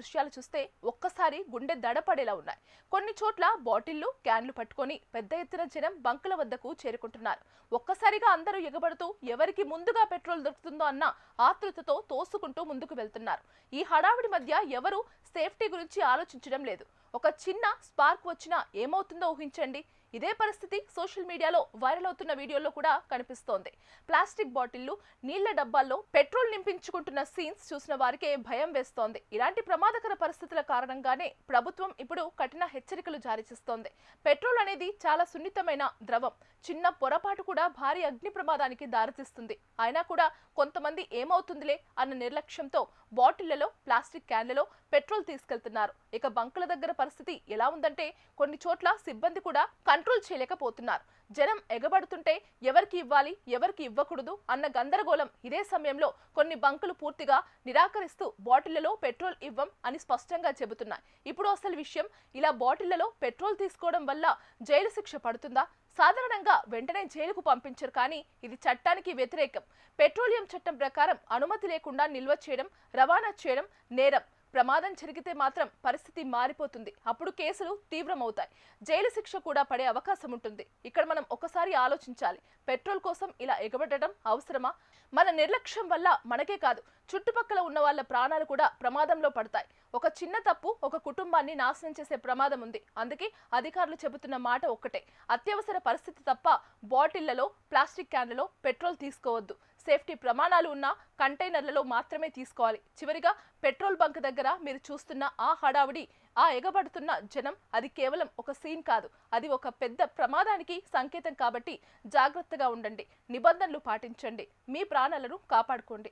దృశ్యాలు చూస్తే ఒక్కసారి గుండె దడపడేలా ఉన్నాయి. కొన్ని చోట్ల బాటిళ్లు, క్యాన్లు పట్టుకొని పెద్ద ఎత్తున జనం బంకుల వద్దకు చేరుకుంటున్నారు. ఒక్కసారిగా అందరూ ఎగబడుతూ ఎవరికి ముందుగా పెట్రోల్ దొరుకుతుందో అన్న ఆతృతతో తోసుకుంటూ ముందుకు వెళ్తున్నారు. ఈ హడావిడి మధ్య ఎవరు సేఫ్టీ గురించి ఆలోచించడం లేదు. ఒక చిన్న స్పార్క్ వచ్చినా ఏమవుతుందో ఊహించండి. ఇదే పరిస్థితి సోషల్ మీడియాలో వైరల్ అవుతున్న వీడియోలో కూడా కనిపిస్తోంది. ప్లాస్టిక్ బాటిళ్లు, నీళ్ల డబ్బాల్లో పెట్రోల్ నింపించుకుంటున్న సీన్స్ చూసిన వారికే భయం వేస్తోంది. ఇలాంటి ప్రమాదకర పరిస్థితుల కారణంగానే ప్రభుత్వం ఇప్పుడు కఠిన హెచ్చరికలు జారీ చేస్తోంది. పెట్రోల్ అనేది చాలా సున్నితమైన ద్రవం. చిన్న పొరపాటు కూడా భారీ అగ్ని ప్రమాదానికి దారితీస్తుంది. అయినా కూడా కొంతమంది ఏమవుతుందిలే అన్న నిర్లక్ష్యంతో బాటిళ్లలో, ప్లాస్టిక్ క్యాన్లలో పెట్రోల్ తీసుకెళ్తున్నారు. ఇక బంకుల దగ్గర పరిస్థితి ఎలా ఉందంటే కొన్ని చోట్ల సిబ్బంది కూడా కంట్రోల్ చేయలేకపోతున్నారు. జనం ఎగబడుతుంటే ఎవరికి ఇవ్వాలి, ఎవరికి ఇవ్వకూడదు అన్న గందరగోళం. ఇదే సమయంలో కొన్ని బంకులు పూర్తిగా నిరాకరిస్తూ బాటిళ్లలో పెట్రోల్ ఇవ్వం అని స్పష్టంగా చెబుతున్నాయి. ఇప్పుడు అసలు విషయం, ఇలా బాటిళ్లలో పెట్రోల్ తీసుకోవడం వల్ల జైలు శిక్ష పడుతుందా? సాధారణంగా వెంటనే జైలుకు పంపించరు, కానీ ఇది చట్టానికి వ్యతిరేకం. పెట్రోలియం చట్టం ప్రకారం అనుమతి లేకుండా నిల్వ చేయడం, రవాణా చేయడం నేరం. ప్రమాదం జరిగితే మాత్రం పరిస్థితి మారిపోతుంది. అప్పుడు కేసులు తీవ్రమవుతాయి, జైలు శిక్ష కూడా పడే అవకాశం ఉంటుంది. ఇక్కడ మనం ఒకసారి ఆలోచించాలి, పెట్రోల్ కోసం ఇలా ఎగబడటం అవసరమా? మన నిర్లక్ష్యం వల్ల మనకే కాదు, చుట్టుపక్కల ఉన్న వాళ్ళ ప్రాణాలు కూడా ప్రమాదంలో పడతాయి. ఒక చిన్న తప్పు ఒక కుటుంబాన్ని నాశనం చేసే ప్రమాదం ఉంది. అందుకే అధికారులు చెబుతున్న మాట ఒక్కటే, అత్యవసర పరిస్థితి తప్ప బాటిళ్లలో, ప్లాస్టిక్ క్యాన్లలో పెట్రోల్ తీసుకోవద్దు. సేఫ్టీ ప్రమాణాలు ఉన్న కంటైనర్లలో మాత్రమే తీసుకోవాలి. చివరిగా పెట్రోల్ బంక్ దగ్గర మీరు చూస్తున్న ఆ హడావిడి, ఆ ఎగబడుతున్న జనం, అది కేవలం ఒక సీన్ కాదు, అది ఒక పెద్ద ప్రమాదానికి సంకేతం. కాబట్టి జాగ్రత్తగా ఉండండి, నిబంధనలు పాటించండి, మీ ప్రాణాలను కాపాడుకోండి.